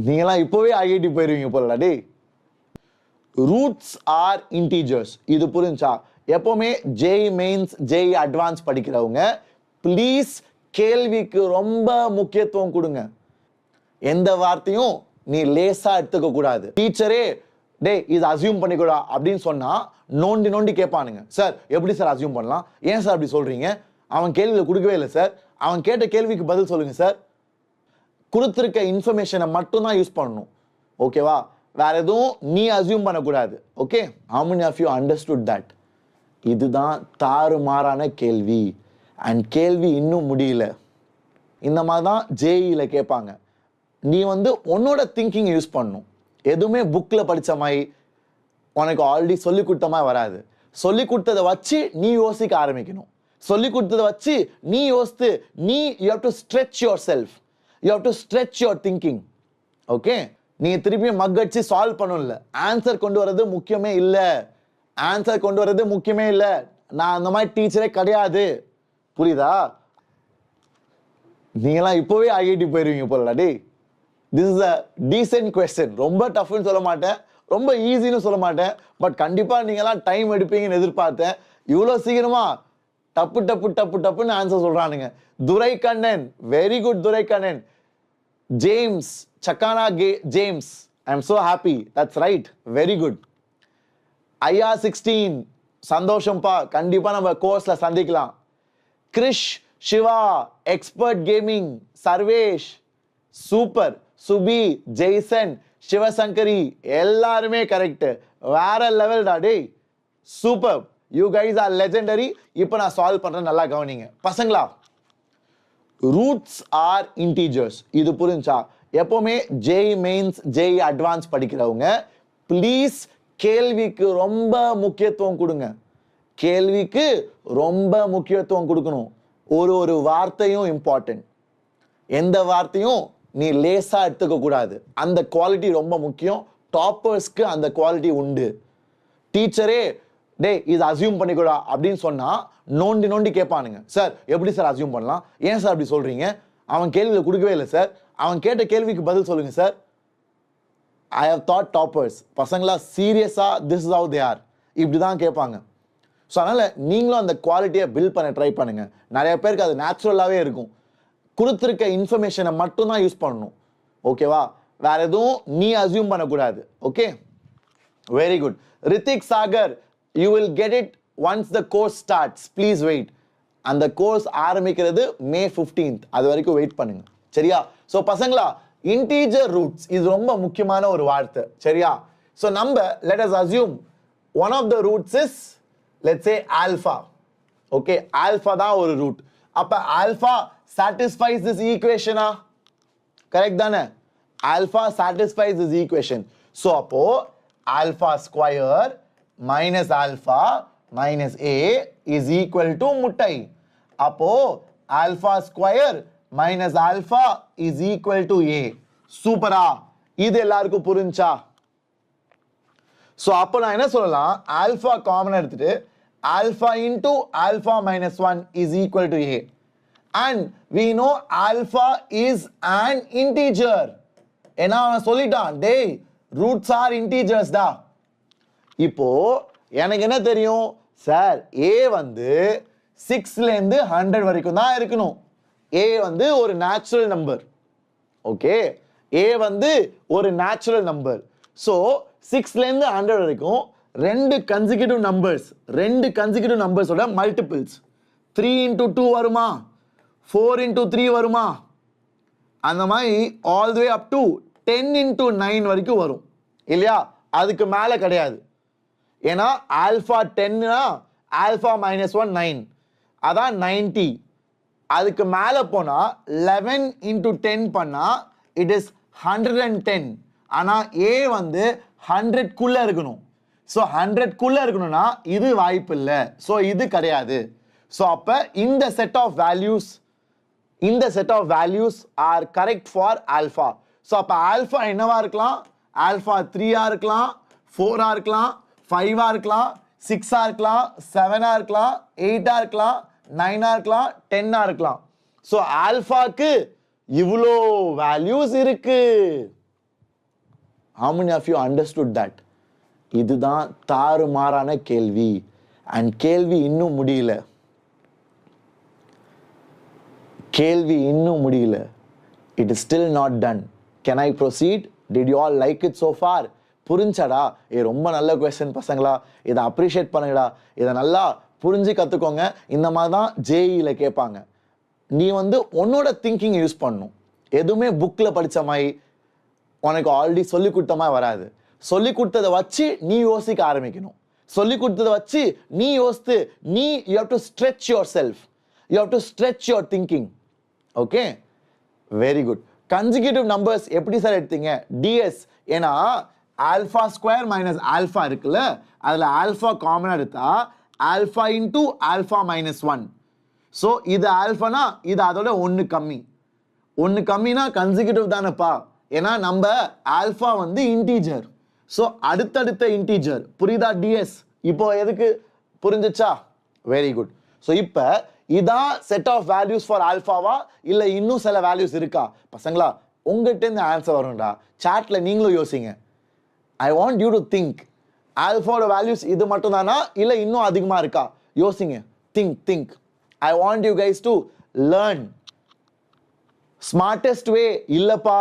நீங்களாம் இப்போவே ஐஐடி போயிருவீங்க போலடா டே. Roots are integers. இது புரிஞ்சா? எப்பவுமே ஜேஇ மெயின்ஸ் ஜேஇ அட்வான்ஸ் படிக்கிறவங்க ப்ளீஸ் கேள்விக்கு ரொம்ப முக்கியத்துவம் கொடுங்க. எந்த வார்த்தையும் நீ லேசா எடுத்துக்க கூடாது. டீச்சரே டே இது அசியூம் பண்ணிக்கூடா அப்படின்னு சொன்னா நோண்டி நோண்டி கேட்பானுங்க. சார் எப்படி சார் அசியூம் பண்ணலாம், ஏன் சார் அப்படி சொல்றீங்க, அவன் கேள்வியில் கொடுக்கவே இல்லை சார், அவன் கேட்ட கேள்விக்கு பதில் சொல்லுங்க சார். கொடுத்துருக்க இன்ஃபர்மேஷனை மட்டும்தான் யூஸ் பண்ணணும். ஓகேவா? வேற எதுவும் நீ அசியூம் பண்ணக்கூடாது. Okay, how many of you understood that? இதுதான் தாறுமாறான கேள்வி. அண்ட் கேள்வி இன்னும் முடியல. இந்த மாதிரி தான் ஜேஇல கேட்பாங்க. நீ உன்னோட திங்கிங் யூஸ் பண்ணணும். எதுவுமே புக்கில் படித்த மாதிரி உனக்கு ஆல்ரெடி சொல்லி கொடுத்த மாதிரி வராது. சொல்லி கொடுத்ததை வச்சு நீ யோசிக்க ஆரம்பிக்கணும். சொல்லி கொடுத்ததை வச்சு நீ யோசித்து you have to stretch yourself. You have to stretch your thinking. Okay, நீ திருப்பி மக்கடிச்சு சால்வ் பண்ணல. ஆன்சர் கொண்டு வர்றது முக்கியமே இல்லை. ஆன்சர் கொண்டு வர்றது முக்கியமே இல்லை. நான் அந்த மாதிரி டீச்சரே கிடையாது. புரியுதா? நீங்களாம் இப்போவே ஐஐடி போயிருவீங்க போலடா டே. This is a decent question. ரொம்ப டஃப்னு சொல்ல மாட்டேன், ரொம்ப ஈஸின்னு சொல்ல மாட்டேன். பட் கண்டிப்பாக நீங்களாம் டைம் எடுப்பீங்கன்னு எதிர்பார்த்தேன். இவ்வளோ சீக்கிரமா டப்பு டப்பு டப்பு டப்புன்னு ஆன்சர் சொல்கிறானுங்க. Duraikannan, very good Duraikannan. James, சக்கானா James, I am so happy. That's right, very good. ஐயா 16, சந்தோஷம்ப்பா. கண்டிப்பாக நம்ம கோர்ஸில் சந்திக்கலாம். Krish, Siva, expert gaming, Sarvesh, super. Subi, Jaison, Sivasankari, எல்லாருமே கரெக்ட். வேற லெவல் டா டே. Super, you guys are legendary. இப்போ நான் சால்வ் பண்றேன், நல்லா கவனிங்க பசங்களா. Roots are integers. இது புரிஞ்சா? எப்பவுமே ஜேஇ மெயின்ஸ் ஜேஇ அட்வான்ஸ் படிக்கிறவங்க ப்ளீஸ் கேள்விக்கு ரொம்ப முக்கியத்துவம் கொடுங்க. கேள்விக்கு ரொம்ப முக்கியத்துவம் கொடுக்கணும். ஒரு வார்த்தையும் இம்பார்ட்டன்ட். எந்த வார்த்தையும் நீ லேசா எடுத்துக்க கூடாது. அந்த குவாலிட்டி ரொம்ப முக்கியம். டாப்பர்ஸ்க்கு அந்த குவாலிட்டி உண்டு. டீச்சரே டே இது அசியூம் பண்ணிக்கூடா அப்படின்னு சொன்னா நோண்டி நோண்டி கேட்பானுங்க. சார் எப்படி சார் அசியூம் பண்ணலாம், ஏன் சார் அப்படி சொல்றீங்க, அவன் கேள்வியில் கொடுக்கவே இல்லை சார், அவன் கேட்ட கேள்விக்கு பதில் சொல்லுங்க sir. I have thought toppers பசங்களா சீரியஸா this is how they are. இப்படி தான் கேட்பாங்க. ஸோ அதனால நீங்களும் அந்த குவாலிட்டியை பில்ட் பண்ண ட்ரை பண்ணுங்க. நிறைய பேருக்கு அது நேச்சுரலாகவே இருக்கும். கொடுத்துருக்க இன்ஃபர்மேஷனை மட்டும்தான் யூஸ் பண்ணணும். ஓகேவா? வேற எதுவும் நீ அசியூம் பண்ணக்கூடாது. Okay, very good. Rithik Sagar, you will get it once the course starts. Please wait. அந்த கோர்ஸ் ஆரம்பிக்கிறது May 15th. அது வரைக்கும் வெயிட் பண்ணுங்க. சரியா? ஸோ பசங்களா, இன்டீஜர் ரூட்ஸ் இது ரொம்ப முக்கியமான ஒரு வார்த்தை. சரியா? ஸோ நம்ம let us assume one of the roots is let's say alpha. Okay, alpha தான் ஒரு ரூட். அப்ப alpha satisfies this equation. Correct தானே? Alpha satisfies this equation. So அப்போ alpha square minus alpha minus a is equal to முட்டை. அப்போ alpha square minus alpha is equal to a. சூப்பரா? இது எல்லாருக்கும் புரிஞ்சா? So அப்போ நான் என்ன சொல்லலாம், alpha காமன் எடுத்துட்டு alpha into alpha minus 1 is equal to a. And we know alpha is an integer. ஏன்னா அவன் சொல்லிட்டான் டேய் ரூட்ஸ் ஆர் இன்டீஜர்ஸ் டா. இப்போ எனக்கு என்ன தெரியும் சார், a 6ல இருந்து 100 வரைக்கும் தான் இருக்கணும். a ஒரு நேச்சுரல் நம்பர். ஓகே, a ஒரு நேச்சுரல் நம்பர். ஸோ 6ல இருந்து 100 வரைக்கும் ரெண்டு கன்சிக்யூட்டிவ் நம்பர்ஸோட மல்டிபிள்ஸ். 3 into 2 வருமா, 4 into 3 வருமா, அந்த மாதிரி all the way up to 10 into 9 வரைக்கும் வரும் இல்லையா? அதுக்கு மேலே கிடையாது. ஏன்னா ஆல்ஃபா 10னா ஆல்ஃபா -1 9, அதான் 90. அதுக்கு மேலே போனால் 11 into 10 பண்ணால் இட் இஸ் 110. ஆனால் ஏ 100க்குள்ளே இருக்கணும். ஸோ 100க்குள்ளே இருக்கணும்னா இது வாய்ப்பு இல்லை. ஸோ இது கிடையாது. ஸோ அப்போ இந்த set of values are correct for alpha. So அப்போ ஆல்ஃபா என்னவா இருக்கலாம்? ஆல்ஃபா 3ஆ இருக்கலாம், 4ஆ இருக்கலாம், 5ஆ இருக்கலாம், 6ஆ இருக்கலாம், 7ஆ இருக்கலாம், 8ஆ இருக்கலாம், 9ஆ இருக்கலாம், 10ஆ இருக்கலாம். ஸோ ஆல்ஃபாக்கு இவ்வளோ வேல்யூஸ் இருக்கு. how many of you understood that? இதுதான் தாறுமாறான கேள்வி. அண்ட் கேள்வி இன்னும் முடியல. கேள்வி இன்னும் முடியல. It is still not done. Can I proceed? Did you all like it so far? புரிஞ்சடா? ரொம்ப நல்ல கொஸ்டின் பசங்களா, இதை அப்ரிஷியேட் பண்ணுங்கடா, இதை நல்லா புரிஞ்சு கற்றுக்கோங்க. இந்த மாதிரி தான் ஜேஇயில் கேட்பாங்க. நீ வந்து உன்னோட திங்கிங் யூஸ் பண்ணணும். எதுவுமே புக்கில் படித்த மாதிரி உனக்கு ஆல்ரெடி சொல்லி கொடுத்த மாதிரி வராது. சொல்லி கொடுத்ததை வச்சு நீ யோசிக்க ஆரம்பிக்கணும். சொல்லி கொடுத்ததை வச்சு நீ யோசித்து you have to stretch yourself. You have to stretch your thinking. Okay, very good. Consecutive numbers எப்படி சார் எடுத்தீங்க? டிஎஸ். ஏன்னா ஆல்ஃபா ஸ்கொயர் மைனஸ் ஆல்ஃபா இருக்குல்ல, அதில் ஆல்ஃபா காமனாக எடுத்தா alpha into alpha minus 1. So இது ஆல்ஃபானா இது அதோட ஒன்று கம்மி. ஒன்று கம்மினா கன்சிக்யூட்டிவ் தானேப்பா. ஏன்னா நம்ம ஆல்ஃபா வந்து இன்டீஜர். ஸோ அடுத்தடுத்த இன்டீஜர். புரியுதா டிஎஸ்? இப்போ எதுக்கு புரிஞ்சிச்சா? Very good. ஸோ இப்போ இதான் செட் ஆஃப் வேல்யூஸ் ஃபார் ஆல்ஃபாவா இல்லை இன்னும் சில வேல்யூஸ் இருக்கா? பசங்களா உங்கள்கிட்ட இந்த ஆன்சர் வரும்டா. சாட்ல நீங்களும் யோசிங்க. I want you to think. ஆல்ஃபாவோட வேல்யூஸ் இது மட்டும் தானா இல்லை இன்னும் அதிகமாக இருக்கா? யோசிங்க. Think. I want you guys to learn. Smartest way இல்லைப்பா,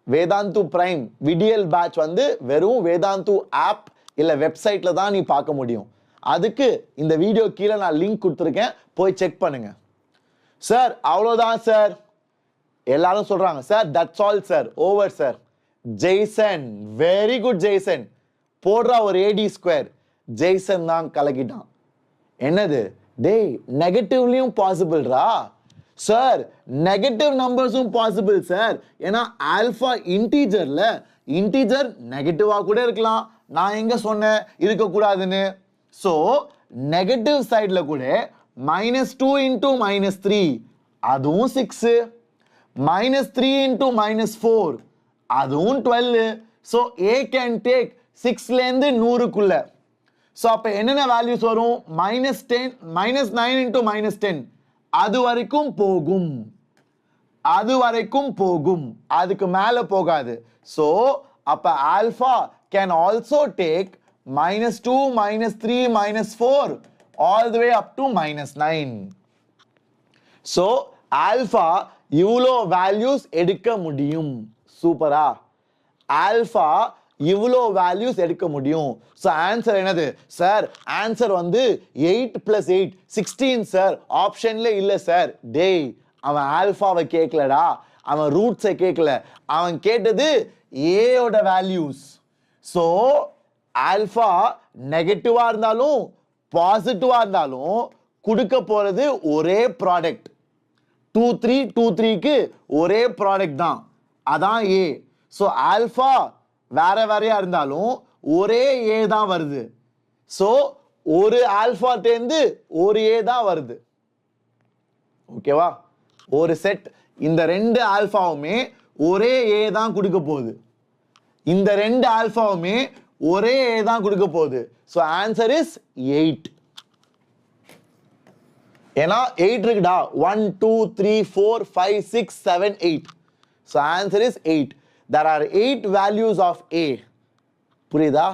வேதாந்து பிரைம் விடியல் பேட்ச் வந்து வெறும் வேதாந்து ஆப் இல்லை வெப்சைட்டில் தான் நீ பார்க்க முடியும். அதுக்கு இந்த வீடியோ கீழே நான் லிங்க் கொடுத்துருக்கேன், போய் செக் பண்ணுங்க. சார் அவ்வளோதான் சார் எல்லாரும் சொல்றாங்க. Sir that's all sir, over sir. Jaison, very good Jaison. போடுறா ஒரு ஏடி ஸ்கொயர். ஜெய்சன் தான் கலக்கிட்டான். என்னது டேய், நெகட்டிவ்லையும் பாசிபிள்ரா சார், நெகட்டிவ் நம்பர்ஸும் பாசிபிள் சார். ஏன்னா ஆல்ஃபா இன்டீஜர்ல இன்டீஜர் நெகட்டிவா கூட இருக்கலாம். நான் எங்க சொன்னேன் இருக்கக்கூடாதுன்னு? ஸோ நெகட்டிவ் சைடில் கூட -2 இன்டூ -3 அதுவும் 6, -3 இன்டூ -4 அதுவும் 12. ஸோ ஏ கேன் டேக் 6லேருந்து 100க்குள்ள. ஸோ அப்போ என்னென்ன வேல்யூஸ் வரும்? -10 -9 இன்டூ -10 அது வரைக்கும் போகும். அதுக்கு மேலே போகாது. ஸோ அப்போ alpha can also take -2, -3, -4 all the way up to -9. So alpha இவ்வளோ வேல்யூஸ் எடுக்க முடியும். சூப்பரா? ஆல்ஃபா இவ்வளோ வேல்யூஸ் எடுக்க முடியும். ஸோ ஆன்சர் என்னது சார்? ஆன்சர் வந்து 8 + 8 16 சார். ஆப்ஷன்ல இல்லை சார். டேய், அவன் ஆல்ஃபாவை கேட்கலடா, அவன் ரூட்ஸை கேட்கல, அவன் கேட்டது ஏயோட வேல்யூஸ். ஸோ ஆல்ஃபா நெகட்டிவா இருந்தாலும் பாசிட்டிவா இருந்தாலும் கொடுக்க போறது ஒரே ப்ராடக்ட். 2 3 2 3க்கு ஒரே ப்ராடக்ட் தான், அதான் ஏ. ஸோ ஆல்ஃபா வேற வேறையா இருந்தாலும் ஒரே ஏ தான் வருது. ஸோ ஒரு ஆல்ஃபாட்டேந்து ஒரு ஏ தான் வருது. ஓகேவா? ஒரு செட் இந்த ரெண்டு ஆல்ஃபாவுமே ஒரே ஏ தான் கொடுக்க போகுது. இந்த ரெண்டு ஆல்ஃபாவுமே ஒரே ஏ தான் கொடுக்க போகுது. So answer is 8. ஏன்னா 8 இருக்குடா. 1 2 3 4 5 6 7 8. So answer is 8. There are 8 values of A. புரியுதா?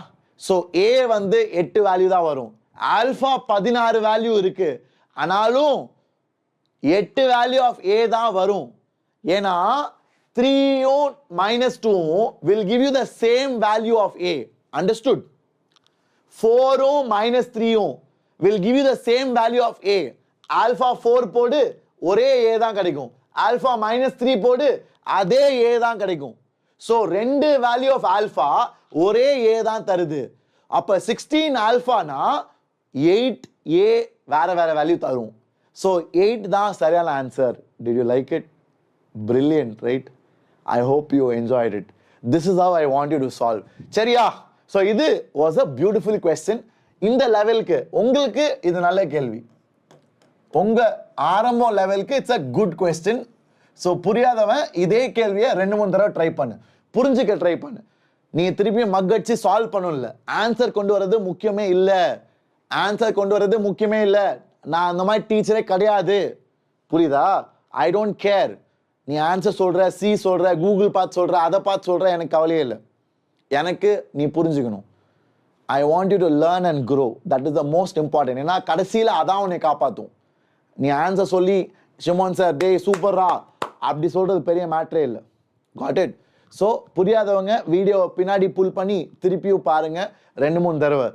ஸோ ஏ வந்து 8 வேல்யூ தான் வரும். ஆல்ஃபா 16 வேல்யூ இருக்கு, ஆனாலும் 8 வேல்யூ ஆஃப் ஏ தான் வரும். ஏன்னா 3யும் -2ம் will give you the same value of A. Understood? 4ம் -3யும் will give you the same value of A. Alpha 4 போடு, ஒரே ஏ தான் கிடைக்கும். ஆல்ஃபா -3 போடு, அதே ஏ தான் கிடைக்கும். ஸோ ரெண்டு வேல்யூ ஆஃப் ஆல்ஃபா ஒரே ஏ தான் தருது. அப்போ 16 ஆல்ஃபானா 8 ஏ வேற வேற வேல்யூ தரும். ஸோ 8 தான் சரியான answer. Did you like it? Brilliant, right? I hope you enjoyed it. This is how I want you to solve. சரியா? ஸோ இது வாஸ் அ பியூட்டிஃபுல் கொஸ்டின். இந்த லெவலுக்கு உங்களுக்கு இது நல்ல கேள்வி. உங்க ஆரம்பம் லெவலுக்கு it's a good question. So புரியாதவன் இதே கேள்வியை 2-3 தடவை ட்ரை பண்ணு, புரிஞ்சுக்க ட்ரை பண்ணு. நீ திருப்பியும் மக்கடிச்சு சால்வ் பண்ணும் இல்லை. ஆன்சர் கொண்டு வர்றது முக்கியமே இல்லை. நான் அந்த மாதிரி டீச்சரே கிடையாது. புரியுதா? I don't care. நீ ஆன்சர் சொல்ற, சி சொல்ற, கூகுள் பார்த்து சொல்ற, அதை பார்த்து சொல்ற, எனக்கு கவலையே இல்லை. எனக்கு நீ புரிஞ்சுக்கணும். ஐ want you to learn and grow. That is the most important. ஏன்னா கடைசியில் அதான் உன்னை காப்பாற்றும். நீ ஆன்சர் சொல்லி ஷிமோன் சார் டே சூப்பரா அப்படி சொல்கிறது பெரிய மேட்ரே இல்லை. Got it? ஸோ புரியாதவங்க வீடியோவை பின்னாடி புல் பண்ணி திருப்பியும் பாருங்கள் 2-3 தடவை.